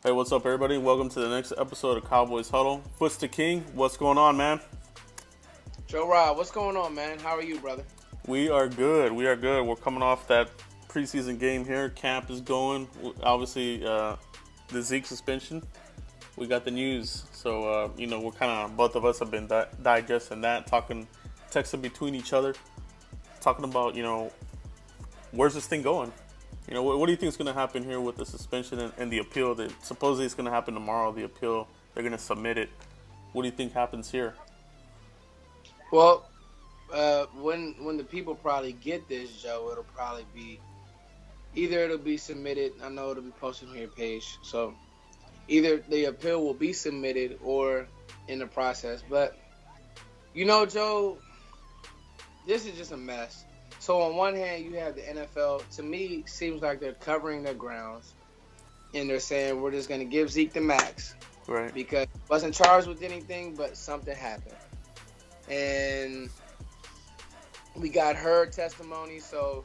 Hey, what's up, everybody? Welcome to the next episode of Cowboys Huddle. Foots the King, what's going on, man? Joe Rob, what's going on, man? How are you, brother? We are good. We are good. We're coming off that preseason game here. Camp is going. Obviously, the Zeke suspension. We got the news. So, we're kind of, both of us have been digesting that, texting between each other, talking about, where's this thing going? What do you think is going to happen here with the suspension and the appeal? That supposedly it's going to happen tomorrow. The appeal, they're going to submit it. What do you think happens here? Well, when the people probably get this, Joe, it'll probably be either it'll be submitted. I know it'll be posted on your page. So either the appeal will be submitted or in the process. But Joe, this is just a mess. So on one hand, you have the NFL. To me, seems like they're covering their grounds, and they're saying we're just going to give Zeke the max, Right? Because he wasn't charged with anything, but something happened, and we got her testimony. So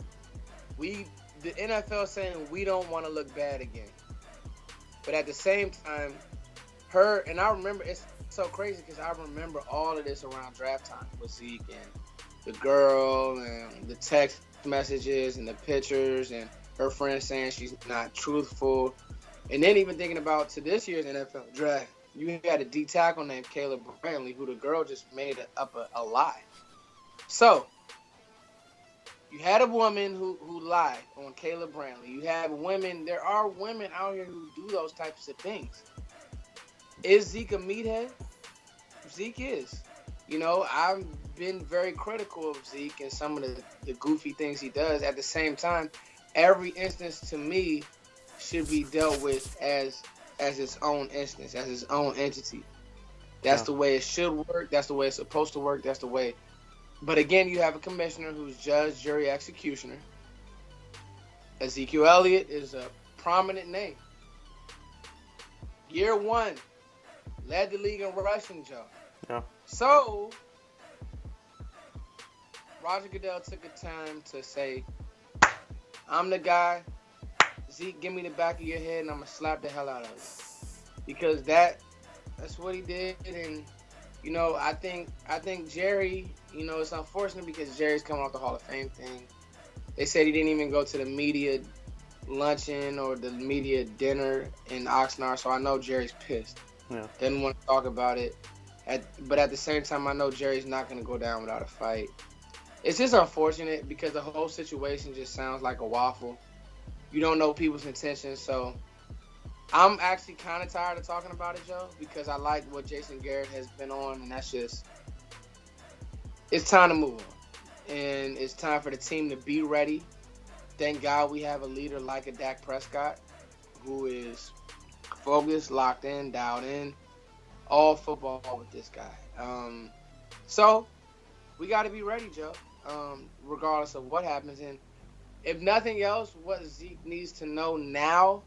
the NFL saying we don't want to look bad again, but at the same time, and I remember it's so crazy because I remember all of this around draft time with Zeke and the girl and the text messages and the pictures and her friends saying she's not truthful. And then even thinking about to this year's NFL draft, you had a D tackle named Caleb Brantley who the girl just made up a lie. So you had a woman who lied on Caleb Brantley. You have women. There are women out here who do those types of things. Is Zeke a meathead? Zeke is. I've been very critical of Zeke and some of the goofy things he does. At the same time, every instance to me should be dealt with as its own instance, as its own entity. That's the way it should work. That's the way it's supposed to work. That's the way. But again, you have a commissioner who's judge, jury, executioner. Ezekiel Elliott is a prominent name. Year one, led the league in rushing, Joe. Yeah. So, Roger Goodell took the time to say, I'm the guy. Zeke, give me the back of your head and I'm going to slap the hell out of you. Because that's what he did. And, I think Jerry, it's unfortunate because Jerry's coming off the Hall of Fame thing. They said he didn't even go to the media luncheon or the media dinner in Oxnard. So I know Jerry's pissed. Yeah. Didn't want to talk about it. But at the same time, I know Jerry's not going to go down without a fight. It's just unfortunate because the whole situation just sounds like a waffle. You don't know people's intentions. So I'm actually kind of tired of talking about it, Joe, because I like what Jason Garrett has been on. And that's just, it's time to move on. And it's time for the team to be ready. Thank God we have a leader like a Dak Prescott who is focused, locked in, dialed in. All football with this guy. So we got to be ready, Joe, regardless of what happens. And if nothing else, what Zeke needs to know now,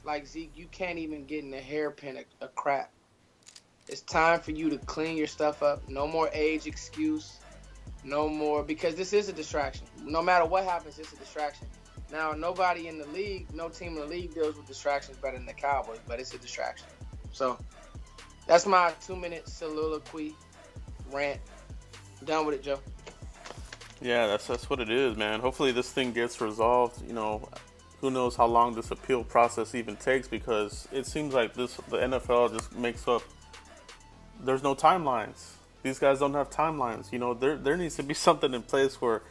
like Zeke, you can't even get in the hairpin of crap. It's time for you to clean your stuff up. No more age excuse. No more, because this is a distraction. No matter what happens, it's a distraction. Now, nobody in the league, no team in the league deals with distractions better than the Cowboys, but it's a distraction. So that's my 2-minute soliloquy rant. Done with it, Joe. Yeah, that's what it is, man. Hopefully this thing gets resolved. Who knows how long this appeal process even takes, because it seems like the NFL just makes up. There's no timelines. These guys don't have timelines. There needs to be something in place where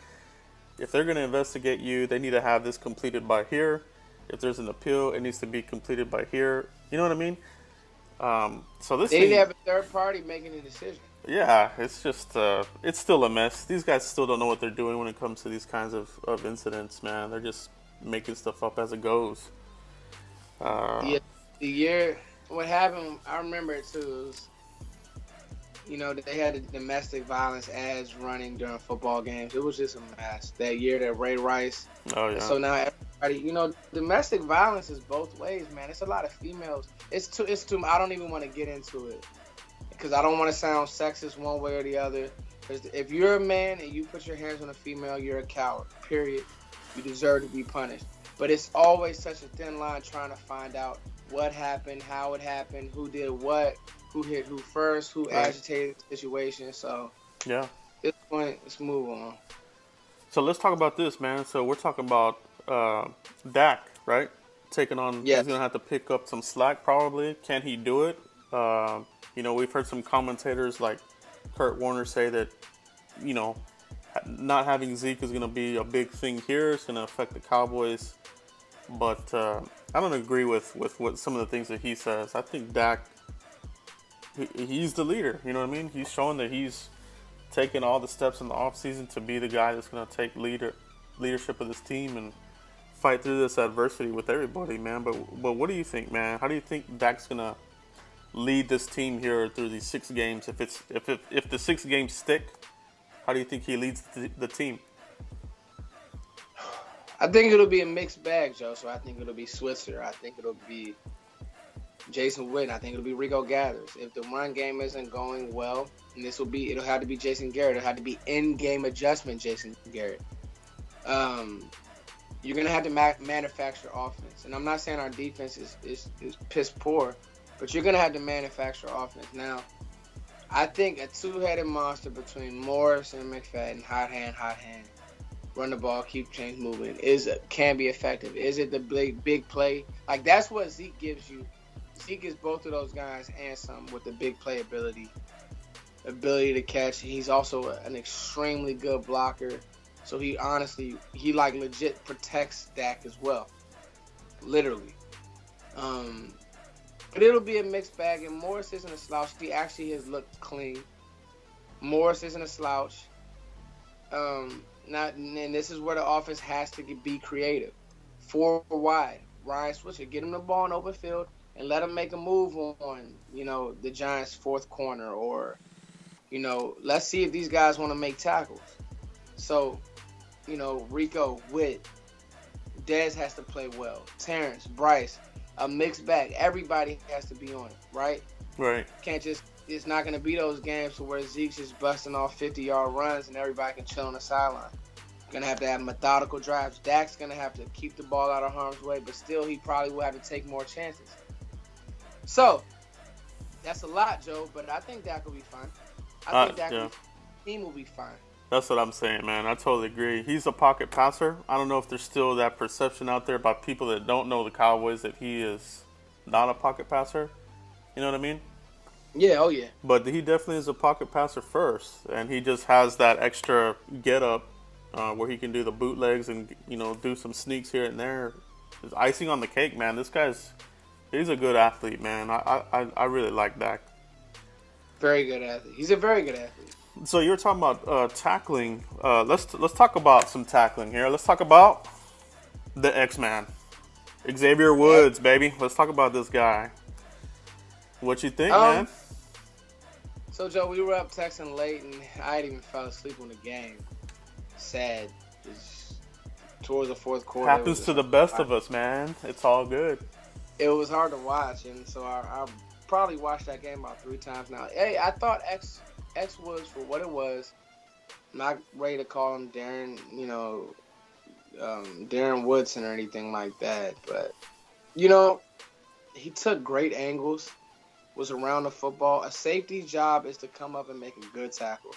if they're going to investigate you, they need to have this completed by here. If there's an appeal, it needs to be completed by here. You know what I mean? So this They thing, need to have a third party making a decision. yeah, it's just it's still a mess. These guys still don't know what they're doing when it comes to these kinds of incidents, man. They're just making stuff up as it goes. The year, what happened, I remember it too. They had the domestic violence ads running during football games. It was just a mess. That year that Ray Rice. Oh, yeah. So now everybody, domestic violence is both ways, man. It's a lot of females. It's too. I don't even want to get into it because I don't want to sound sexist one way or the other. Because if you're a man and you put your hands on a female, you're a coward. Period. You deserve to be punished. But it's always such a thin line trying to find out what happened, how it happened, who did what, who hit who first, who Right. agitated the situation. So Yeah. at this point, let's move on. So let's talk about this, man. So we're talking about Dak, right? Taking on, he's Yes. gonna have to pick up some slack probably. Can he do it? We've heard some commentators like Kurt Warner say that, not having Zeke is gonna be a big thing here. It's gonna affect the Cowboys, but I don't agree with what some of the things that he says. I think Dak, he's the leader. You know what I mean? He's showing that he's taking all the steps in the offseason to be the guy that's going to take leadership of this team and fight through this adversity with everybody, man. But what do you think, man? How do you think Dak's going to lead this team here through these 6 games? If the 6 games stick, how do you think he leads the team? I think it'll be a mixed bag, Joe. So I think it'll be Switzer. I think it'll be Jason Witten. I think it'll be Rico Gathers. If the run game isn't going well, and it'll have to be Jason Garrett. It'll have to be in-game adjustment Jason Garrett. You're going to have to manufacture offense. And I'm not saying our defense is piss poor, but you're going to have to manufacture offense. Now, I think a two-headed monster between Morris and McFadden, hot hand, run the ball, keep chains moving, can be effective. Is it the big play? Like, that's what Zeke gives you. Zeke is both of those guys and some with the big play ability to catch. He's also an extremely good blocker. So he like legit protects Dak as well. Literally. But it'll be a mixed bag, and Morris isn't a slouch. He actually has looked clean. Morris isn't a slouch. And this is where the offense has to be creative. 4 wide. Ryan Switzer, get him the ball in open field and let him make a move on, the Giants' 4th corner, or, let's see if these guys want to make tackles. So, Rico, Witt, Dez has to play well. Terrence, Bryce, a mixed bag. Everybody has to be on it, right? Right. It's not going to be those games where Zeke's just busting off 50-yard runs and everybody can chill on the sideline. Going to have methodical drives. Dak's going to have to keep the ball out of harm's way, but still he probably will have to take more chances. So, that's a lot, Joe, but I think Dak will be fine. I think Dak's team will be fine. That's what I'm saying, man. I totally agree. He's a pocket passer. I don't know if there's still that perception out there by people that don't know the Cowboys that he is not a pocket passer. You know what I mean? Yeah, oh yeah. But he definitely is a pocket passer first, and he just has that extra get up where he can do the bootlegs and do some sneaks here and there. It's icing on the cake, man. He's a good athlete, man. I really like Dak. Very good athlete. He's a very good athlete. So you're talking about tackling. Let's talk about some tackling here. Let's talk about the X-Man, Xavier Woods, baby. Let's talk about this guy. What you think, man? So Joe, we were up texting late, and I had even fell asleep on the game. Sad. Just towards the 4th quarter. Happens to the best of us, man. It's all good. It was hard to watch, and so I probably watched that game about 3 times now. Hey, I thought X Woods, for what it was, not ready to call him Darren, Darren Woodson or anything like that, but he took great angles, was around the football. A safety's job is to come up and make a good tackle.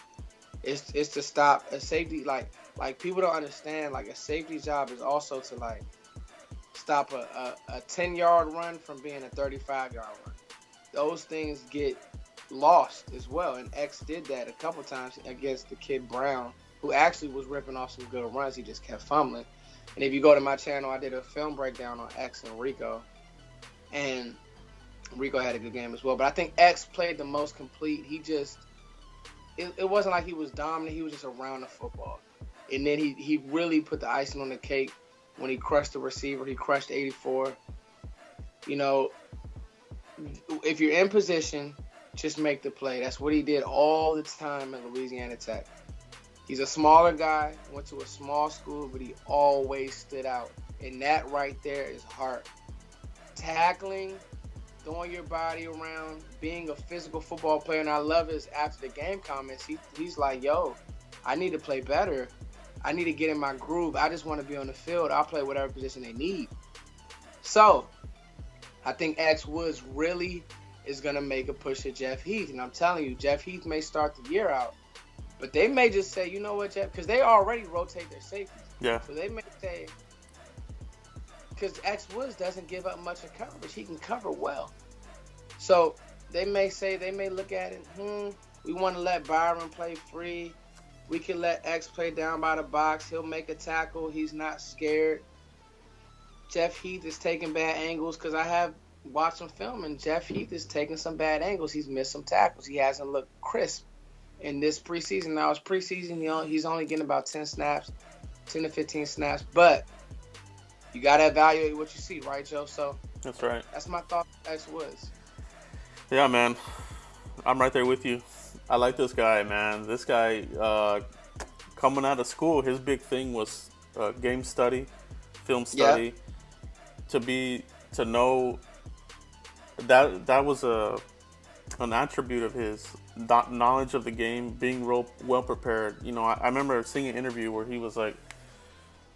It's to stop a safety, like people don't understand. Like, a safety's job is also to stop a 10-yard run from being a 35-yard run. Those things get lost as well, and X did that a couple times against the kid Brown, who actually was ripping off some good runs. He just kept fumbling. And if you go to my channel, I did a film breakdown on X and Rico, and Rico had a good game as well. But I think X played the most complete. It wasn't like he was dominant. He was just around the football. And then he really put the icing on the cake when he crushed the receiver. He crushed 84. If you're in position, just make the play. That's what he did all the time at Louisiana Tech. He's a smaller guy, went to a small school, but he always stood out. And that right there is heart. Tackling, throwing your body around, being a physical football player. And I love his after the game comments. He's like, yo, I need to play better. I need to get in my groove. I just want to be on the field. I'll play whatever position they need. So, I think X Woods really is going to make a push at Jeff Heath. And I'm telling you, Jeff Heath may start the year out, but they may just say, you know what, Jeff, because they already rotate their safeties. Yeah. So they may say, because X Woods doesn't give up much of coverage. He can cover well. So they may look at it, we want to let Byron play free. We can let X play down by the box. He'll make a tackle. He's not scared. Jeff Heath is taking bad angles because I have watched some film, and Jeff Heath is taking some bad angles. He's missed some tackles. He hasn't looked crisp in this preseason. Now, it's preseason. He's only getting about 10 to 15 snaps. But you got to evaluate what you see, right, Joe? So that's right. That's my thought. X Woods. Yeah, man. I'm right there with you. I like this guy, man. This guy, coming out of school, his big thing was game study, film study. Yeah. To know that was an attribute of his, knowledge of the game, being well prepared. You know, I remember seeing an interview where he was like,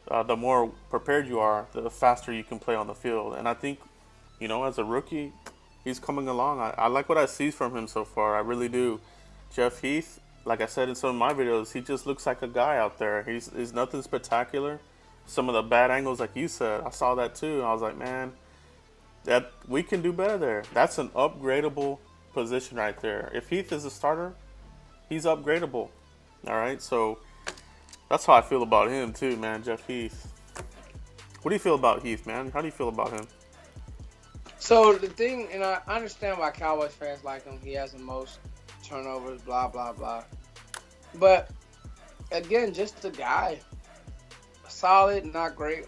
the more prepared you are, the faster you can play on the field. And I think, you know, as a rookie, he's coming along. I like what I see from him so far. I really do. Jeff Heath, like I said in some of my videos, he just looks like a guy out there. He's nothing spectacular. Some of the bad angles, like you said, I saw that too. I was like, man, that we can do better there. That's an upgradable position right there. If Heath is a starter, he's upgradable. All right, so that's how I feel about him too, man. Jeff Heath. What do you feel about Heath, man? How do you feel about him? So the thing, and I understand why Cowboys fans like him. He has the most turnovers, blah, blah, blah. But, again, just a guy. Solid, not great.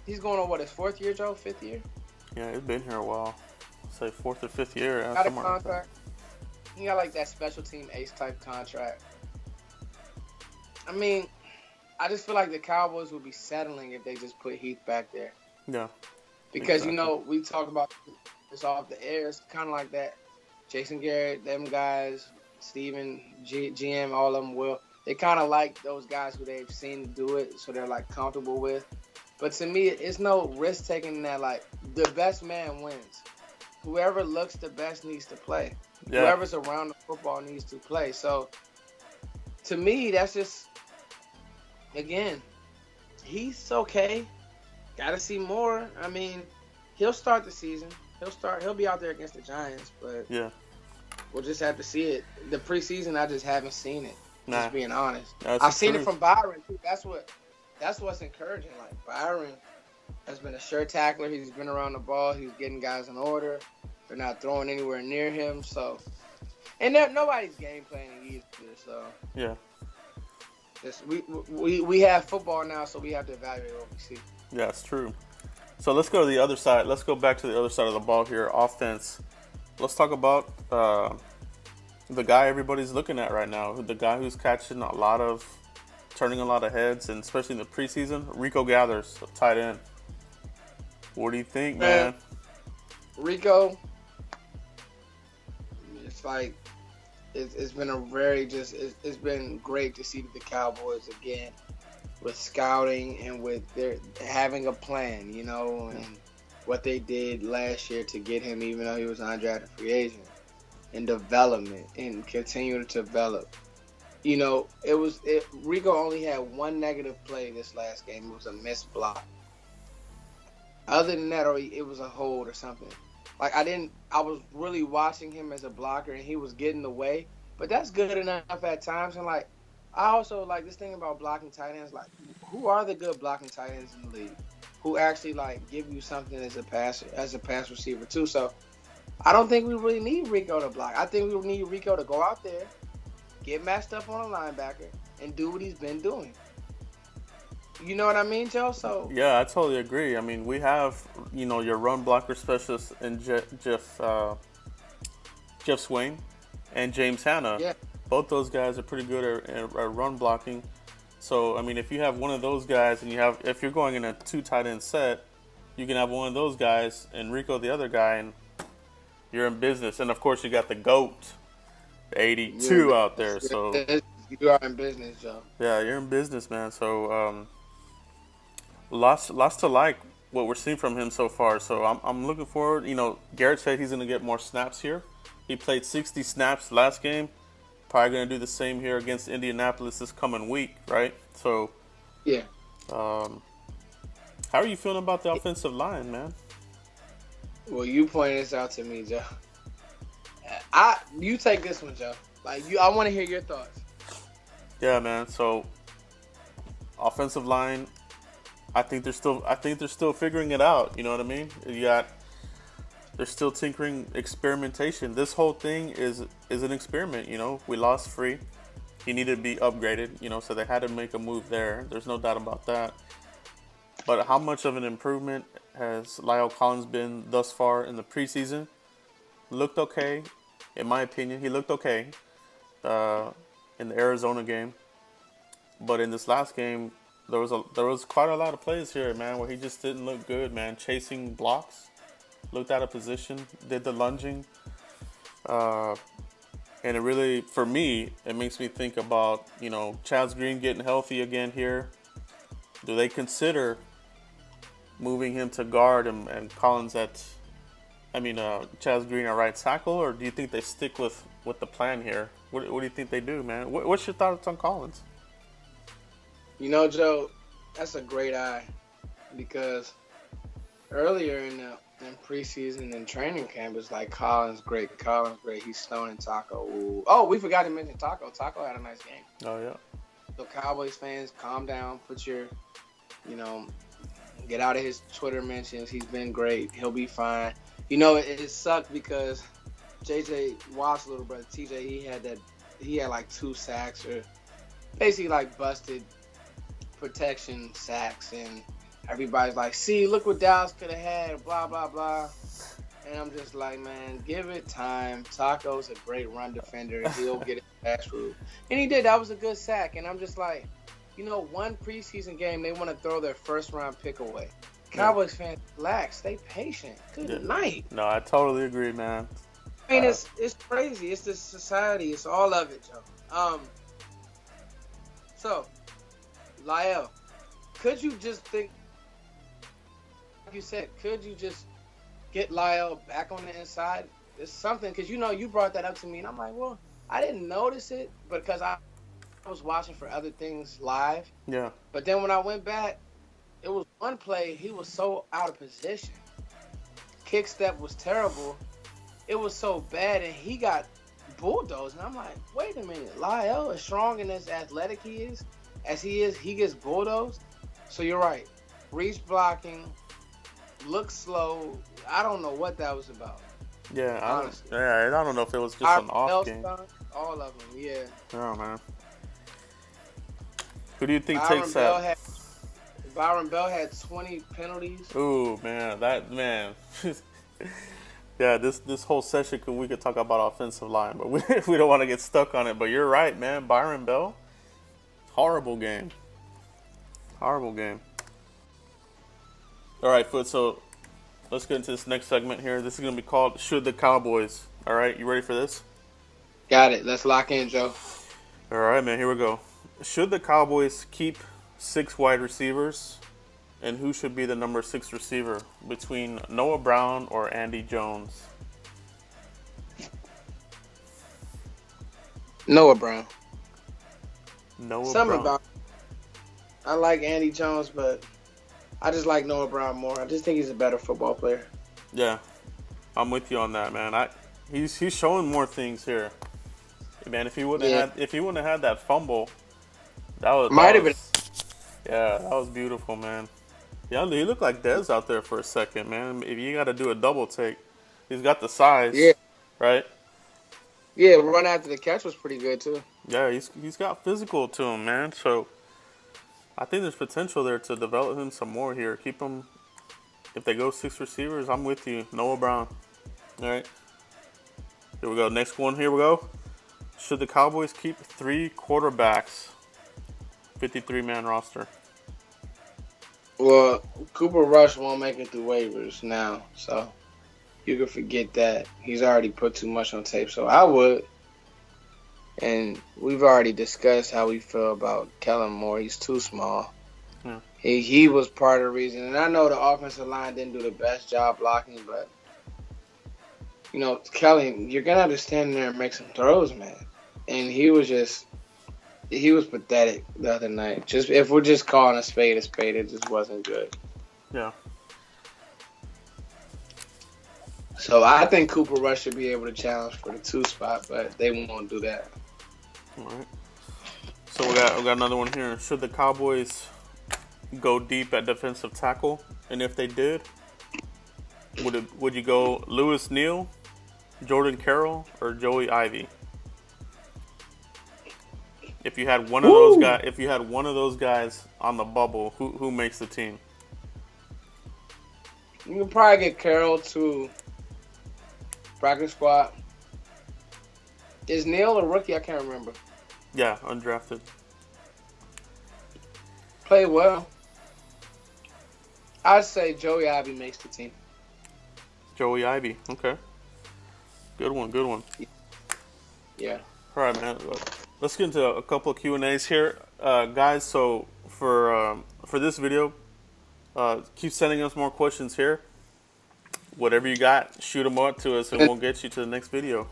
He's going on, his fourth year, Joe? Fifth year? Yeah, he's been here a while. Say fourth or fifth year. Got a contract. He got, that special team ace-type contract. I mean, I just feel like the Cowboys would be settling if they just put Heath back there. Yeah. Because, we talk about this off the air. It's kind of like that. Jason Garrett, them guys, Steven, GM, all of them they kind of like those guys who they've seen do it, so they're, comfortable with. But to me, it's no risk-taking that, the best man wins. Whoever looks the best needs to play. Yeah. Whoever's around the football needs to play. So, to me, that's just, again, he's okay. Got to see more. I mean, he'll start the season. He'll be out there against the Giants, but yeah, we'll just have to see it. The preseason, I just haven't seen it. Nah. Just being honest, I've seen it from Byron too. That's what's encouraging. Byron has been a sure tackler. He's been around the ball. He's getting guys in order. They're not throwing anywhere near him. So, and nobody's game planning either. So yeah, we have football now, so we have to evaluate what we see. Yeah, it's true. So let's go to the other side. Let's go back to the other side of the ball here, offense. Let's talk about the guy everybody's looking at right now, the guy who's turning a lot of heads, and especially in the preseason, Rico Gathers, tight end. What do you think, man? Rico, it's it's been it's been great to see the Cowboys again with scouting and with their having a plan, and what they did last year to get him, even though he was an undrafted free agent, and development and continue to develop. Rico only had one negative play this last game. It was a missed block. Other than that, or it was a hold or something. I was really watching him as a blocker, and he was getting away. But that's good enough at times. And, I also like this thing about blocking tight ends. Who are the good blocking tight ends in the league? Who actually, give you something as a pass receiver, too. So, I don't think we really need Rico to block. I think we need Rico to go out there, get matched up on a linebacker, and do what he's been doing. You know what I mean, Joe? So yeah, I totally agree. I mean, we have, your run blocker specialist in Jeff Swain and James Hanna. Yeah. Both those guys are pretty good at run blocking. So, I mean, if you have one of those guys and if you're going in a 2 tight end set, you can have one of those guys and Rico the other guy, and you're in business. And, of course, you got the GOAT, 82 out there. So you are in business, Joe. Yeah, you're in business, man. So, lots to like what we're seeing from him so far. So I'm looking forward. You know, Garrett said he's going to get more snaps here. He played 60 snaps last game. Probably going to do the same here against Indianapolis this coming week, right? So, yeah. how are you feeling about the offensive line, man? Well, you pointed this out to me, Joe. You take this one, Joe. I want to hear your thoughts. Yeah, man. So, offensive line, I think they're still figuring it out. You know what I mean? They're still tinkering, experimentation. This whole thing is an experiment. You know, we lost Free. He needed to be upgraded. You know, so they had to make a move there. There's no doubt about that. But how much of an improvement has La'el Collins been thus far in the preseason? Looked okay, in my opinion. He looked okay in the Arizona game, but in this last game, there was quite a lot of plays here, man, where he just didn't look good, man. Chasing blocks, looked out of position, did the lunging, and it really, for me, it makes me think about, you know, Chaz Green getting healthy again here. Do they consider moving him to guard and Collins Chaz Green at right tackle, or do you think they stick with the plan here? What do you think they do, man? What's your thoughts on Collins? You know, Joe, that's a great eye, because earlier in preseason and training camp, it's like Collins great. He's stoning Taco. Ooh. Oh, we forgot to mention Taco. Taco had a nice game. Oh yeah. So Cowboys fans, calm down. Get out of his Twitter mentions. He's been great. He'll be fine. You know, it sucked because JJ Watt's little brother TJ, he had like 2 sacks, or basically like busted protection sacks, and everybody's like, see, look what Dallas could have had, blah blah blah. And I'm just like, man, give it time. Taco's a great run defender. He'll get it pass through, and he did. That was a good sack. And I'm just like, you know, one preseason game, they want to throw their first round pick away. Cowboys fans, relax, stay patient. Good night. No, I totally agree, man. I mean, it's crazy. It's the society. It's all of it, Joe. So, La'el, could you just think, like you said, could you just get La'el back on the inside? It's something, because, you know, you brought that up to me, and I'm like, well, I didn't notice it because I was watching for other things live. Yeah. But then when I went back, it was one play, he was so out of position. Kick step was terrible. It was so bad, and he got bulldozed. And I'm like, wait a minute. La'el, as strong and as athletic as he is, he gets bulldozed. So you're right. Reach blocking, look slow. I don't know what that was about. Yeah, honestly. I don't know if it was just an off game. All of them, yeah. Oh, man. Who do you think takes that? Byron Bell had 20 penalties. Ooh, man, yeah, this whole session we could talk about offensive line, but we don't want to get stuck on it. But you're right, man. Byron Bell, horrible game. All right, Foot. So let's get into this next segment here. This is gonna be called "Should the Cowboys?" All right, you ready for this? Got it. Let's lock in, Joe. All right, man. Here we go. Should the Cowboys keep 6 wide receivers, and who should be the number 6 receiver between Noah Brown or Andy Jones? Noah Brown. Brown. About. I like Andy Jones, but I just like Noah Brown more. I just think he's a better football player. Yeah, I'm with you on that, man. He's showing more things here, man. If he wouldn't have had that fumble, that was beautiful, man. Yeah, he looked like Dez out there for a second, man. If you got to do a double take, he's got the size, right? Yeah, run after the catch was pretty good too. Yeah, he's got physical to him, man. So I think there's potential there to develop him some more here. Keep him. If they go 6 receivers, I'm with you, Noah Brown. All right, here we go. Next one, here we go. Should the Cowboys keep 3 quarterbacks? 53-man roster. Well, Cooper Rush won't make it through waivers now, so you can forget that. He's already put too much on tape, so I would. And we've already discussed how we feel about Kellen Moore. He's too small. Yeah. He was part of the reason. And I know the offensive line didn't do the best job blocking, but Kelly, you're gonna have to stand there and make some throws, man. And he was pathetic the other night. Just if we're just calling a spade, it just wasn't good. Yeah. So I think Cooper Rush should be able to challenge for the 2 spot, but they won't do that. All right. So we got another one here. Should the Cowboys go deep at defensive tackle? And if they did, would you go Lewis Neal, Jordan Carroll, or Joey Ivy? If you had one of those guys on the bubble, who makes the team? You can probably get Carroll to practice squad. Is Neal a rookie? I can't remember. Yeah, undrafted. Played well. I'd say Joey Ivy makes the team. Joey Ivy, okay. Good one. Yeah. All right, man. Let's get into a couple of Q&As here, guys. So for this video, keep sending us more questions here. Whatever you got, shoot them up to us, and we'll get you to the next video.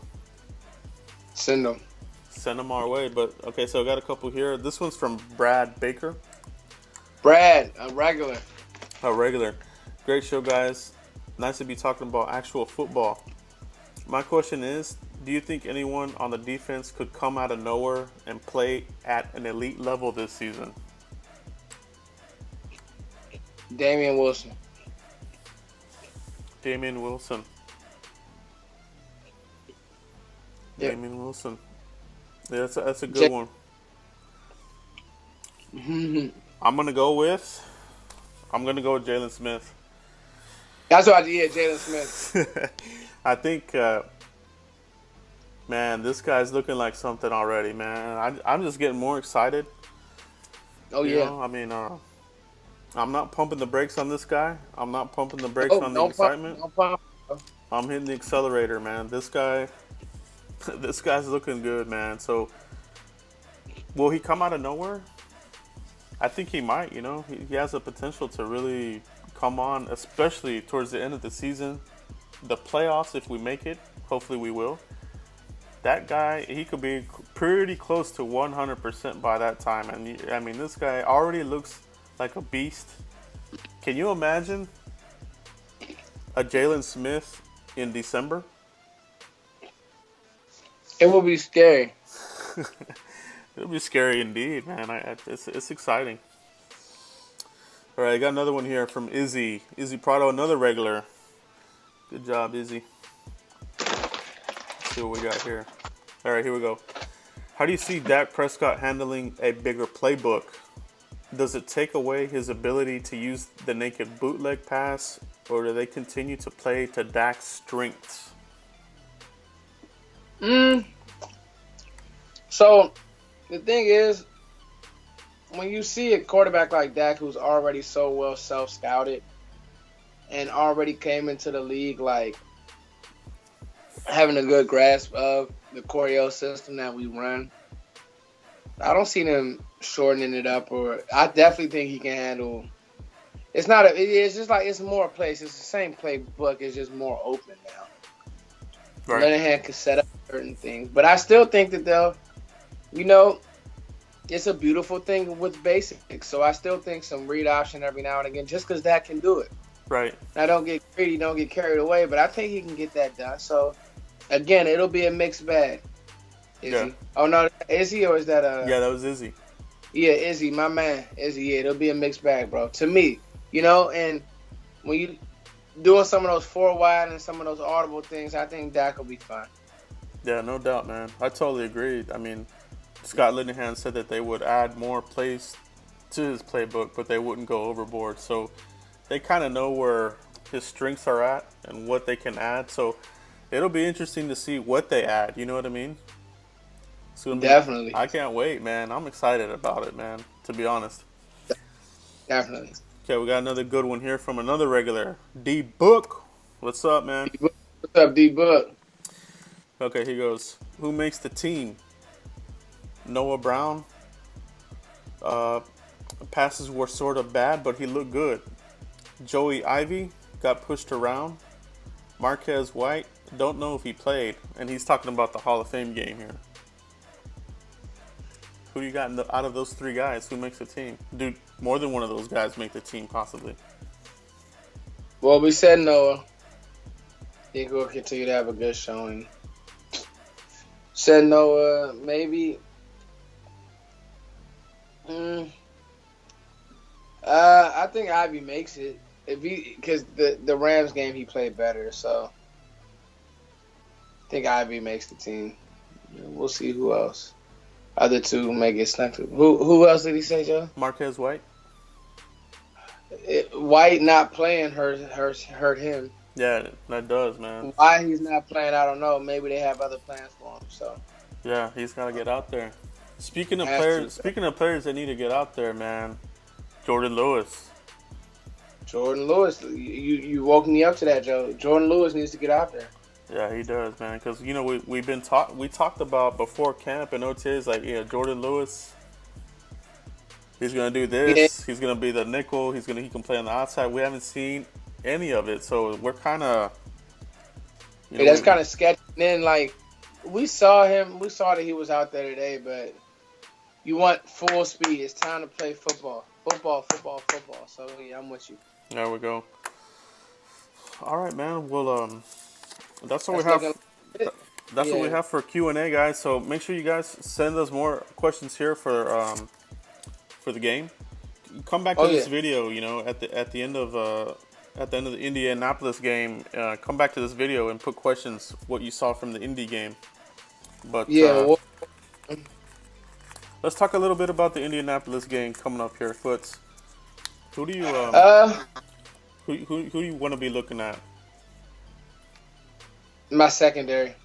Send them our way. But okay, so I got a couple here. This one's from Brad Baker. Brad, a regular. Great show, guys. Nice to be talking about actual football. My question is, do you think anyone on the defense could come out of nowhere and play at an elite level this season? Damian Wilson. Yeah. Damian Wilson. Yeah, that's a good one. I'm gonna go with Jalen Smith. That's what I did, Jalen Smith. I think, man, this guy's looking like something already, man. I'm just getting more excited. Oh, yeah. I mean, I'm not pumping the brakes on this guy. I'm not pumping the brakes on the excitement. I'm hitting the accelerator, man. This guy's looking good, man. So, will he come out of nowhere? I think he might, He has the potential to really come on, especially towards the end of the season. The playoffs, if we make it, hopefully we will. That guy, he could be pretty close to 100% by that time. And, I mean, this guy already looks like a beast. Can you imagine a Jalen Smith in December? It will be scary. It'll be scary indeed, man. It's exciting. All right, I got another one here from Izzy Prado, another regular. Good job, Izzy. Let's see what we got here. All right, here we go. How do you see Dak Prescott handling a bigger playbook? Does it take away his ability to use the naked bootleg pass, or do they continue to play to Dak's strengths? So, the thing is, when you see a quarterback like Dak who's already so well self-scouted and already came into the league like having a good grasp of the choreo system that we run, I don't see them shortening it up, or I definitely think he can handle. It's just like it's more plays. It's the same playbook. It's just more open now. Right. Linehan can set up certain things, but I still think that they'll, it's a beautiful thing with basics. So I still think some read option every now and again, just because that can do it. Right. Now don't get greedy, don't get carried away, but I think he can get that done. So again, it'll be a mixed bag. Izzy. Oh no, Izzy, or is that Yeah, that was Izzy. Yeah, Izzy, my man. Izzy, yeah, it'll be a mixed bag, bro. To me, and when you doing some of those 4 wide and some of those audible things, I think Dak will be fine. Yeah, no doubt, man. I totally agree. I mean, Scott Linehan said that they would add more plays to his playbook, but they wouldn't go overboard. So they kind of know where his strengths are at and what they can add. So it'll be interesting to see what they add. You know what I mean? Definitely. I can't wait, man. I'm excited about it, man, to be honest. Definitely. Okay, we got another good one here from another regular. D-Book. What's up, man? What's up, D-Book? Okay, he goes, who makes the team? Noah Brown, Passes were sort of bad, but he looked good. Joey Ivy got pushed around. Marquez White, don't know if he played, and he's talking about the Hall of Fame game here. Who do you got out of those three guys? Who makes the team? Dude, more than one of those guys make the team, possibly. Well, we said Noah. I think we'll continue to have a good showing. Said Noah, maybe. I think Ivy makes it because the Rams game he played better, so I think Ivy makes the team. We'll see who else. Other two may get snuck. Who else did he say, Joe? Marquez White. White not playing hurt him. Yeah, that does, man. Why he's not playing, I don't know. Maybe they have other plans for him. So yeah, he's got to get out there. Speaking of players that need to get out there, man. Jordan Lewis. You woke me up to that, Joe. Jordan Lewis needs to get out there. Yeah, he does, man. Because we talked about before camp and OTAs, like, yeah, Jordan Lewis. He's gonna do this. Yeah. He's gonna be the nickel. He can play on the outside. We haven't seen any of it, so we're kind of. That's kind of sketchy. And then, like, we saw that he was out there today, but you want full speed. It's time to play football. So yeah, I'm with you. There we go. All right, man. Well, that's what we have. That's what we have for Q&A, guys. So make sure you guys send us more questions here for the game. Come back to this video. At the end of the Indianapolis game, come back to this video and put questions what you saw from the Indy game. But let's talk a little bit about the Indianapolis game coming up here, Foots. Who do you who do you want to be looking at? My secondary.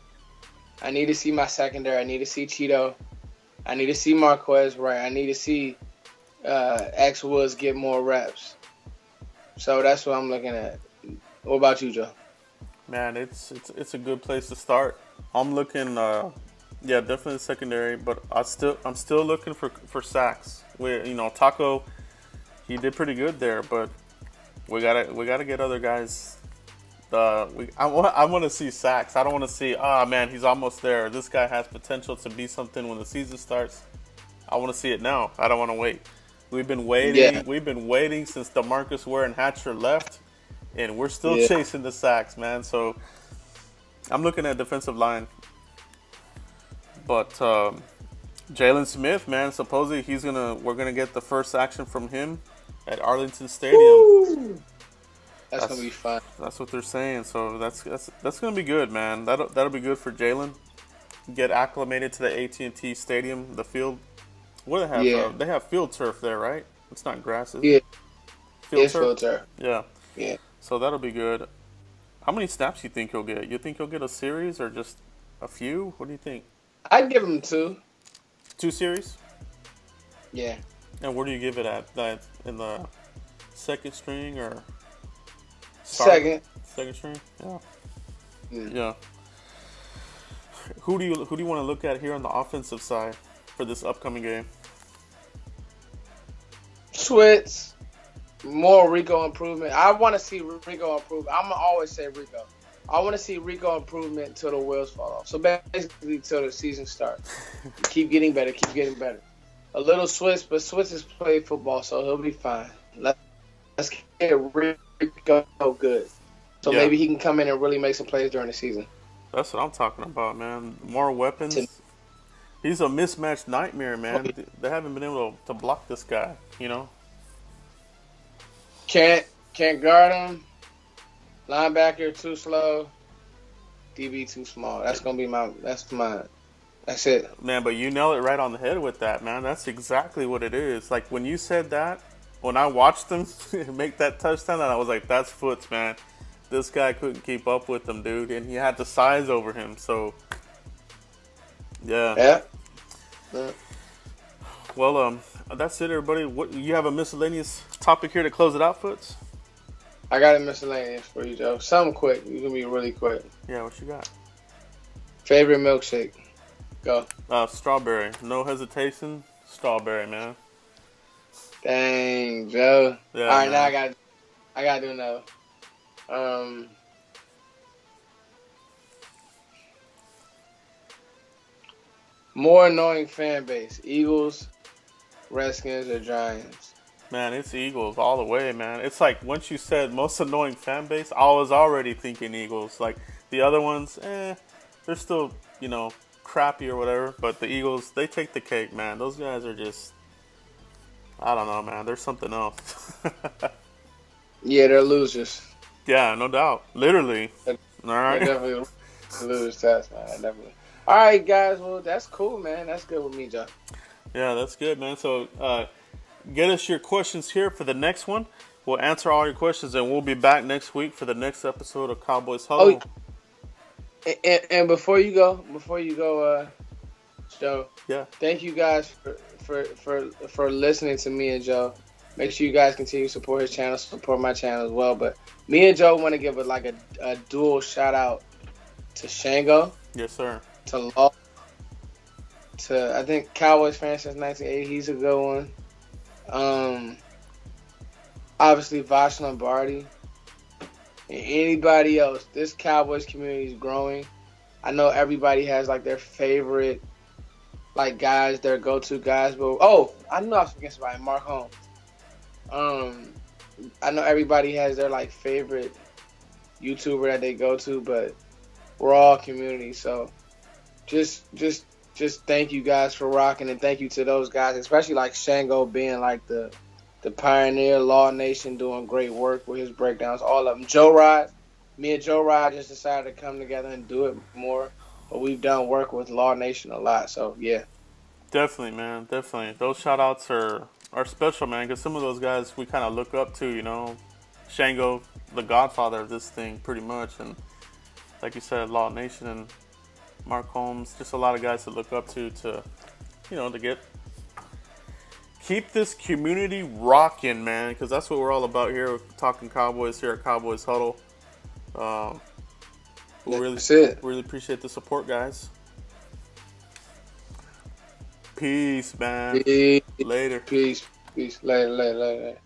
I need to see my secondary. I need to see Cheeto. I need to see Marquez Wright. I need to see X Woods get more reps. So that's what I'm looking at. What about you, Joe? Man, it's a good place to start. I'm looking, definitely secondary, but I'm still looking for sacks. Taco, he did pretty good there, but we gotta get other guys. I want to see sacks. I don't want to see, man, he's almost there. This guy has potential to be something when the season starts. I want to see it now. I don't want to wait. We've been waiting. Yeah. We've been waiting since DeMarcus Ware and Hatcher left, and we're still chasing the sacks, man. So I'm looking at defensive line. But Jalen Smith, man, supposedly we're gonna get the first action from him at Arlington Stadium. Woo! That's gonna be fun. That's what they're saying. So that's gonna be good, man. That'll be good for Jalen. Get acclimated to the AT&T Stadium, the field. What do they have? Yeah. They have field turf there, right? It's not grass, is it? Field turf. Yeah. Yeah. So that'll be good. How many snaps do you think he'll get? You think he'll get a series or just a few? What do you think? I'd give him 2. 2 series? Yeah. And where do you give it at? In the second string or second string? Yeah. Yeah. Who do you want to look at here on the offensive side for this upcoming game? Switz. More Rico improvement. I want to see Rico improve. I'm going to always say Rico. I want to see Rico improvement till the wheels fall off. So basically till the season starts. Keep getting better. A little Switz, but Switz has played football, so he'll be fine. Let's get Rico good. So maybe he can come in and really make some plays during the season. That's what I'm talking about, man. More weapons. He's a mismatched nightmare, man. They haven't been able to block this guy, Can't guard him. Linebacker too slow. DB too small. That's gonna be that's it. Man, but you nailed it right on the head with that, man. That's exactly what it is. Like when you said that, when I watched him make that touchdown, and I was like, that's Foots, man. This guy couldn't keep up with him, dude, and he had the size over him. So, yeah. Well, that's it, everybody. What you have a miscellaneous topic here to close it out, Foots? I got a miscellaneous for you, Joe. Something quick. You can be really quick. Yeah, what you got? Favorite milkshake? Go. Strawberry. No hesitation. Strawberry, man. Dang, Joe. Yeah, All right, man. now I got to do another. More annoying fan base: Eagles, Redskins, or Giants? Man, it's Eagles all the way, man. It's like once you said most annoying fan base, I was already thinking Eagles. Like the other ones, they're still, crappy or whatever. But the Eagles, they take the cake, man. Those guys are just, I don't know, man. There's something else. Yeah, they're losers. Yeah, no doubt. Literally. They're, All they're right. definitely losers to us, man. Definitely. All right, guys. Well, that's cool, man. That's good with me, Joe. Yeah, that's good, man. So, get us your questions here for the next one. We'll answer all your questions, and we'll be back next week for the next episode of Cowboys Oh, Huddle. and before you go, Joe, Yeah. thank you guys for listening to me and Joe. Make sure you guys continue to support his channel, support my channel as well. But me and Joe want to give a dual shout out to Shango, Yes, sir. to Law, to I think Cowboys fan since 1980. He's a good one. Obviously Vosh Lombardi and anybody else. This Cowboys community is growing. I know everybody has like their favorite guys, their go-to guys. But I know I was forgetting somebody, Mark Holmes. I know everybody has their favorite YouTuber that they go to, but we're all community. So just thank you guys for rocking, and thank you to those guys, especially Shango being the pioneer, Law Nation doing great work with his breakdowns, all of them. Me and Joe Rod just decided to come together and do it more, but we've done work with Law Nation a lot, so yeah. Definitely, man. Definitely. Those shout outs are special, man, because some of those guys we kind of look up to, Shango, the godfather of this thing, pretty much. And like you said, Law Nation and Mark Holmes, just a lot of guys to look up to keep this community rocking, man, because that's what we're all about here. We're talking Cowboys here at Cowboys Huddle. We really appreciate the support, guys. Peace, man. Peace. Later. Peace. Later.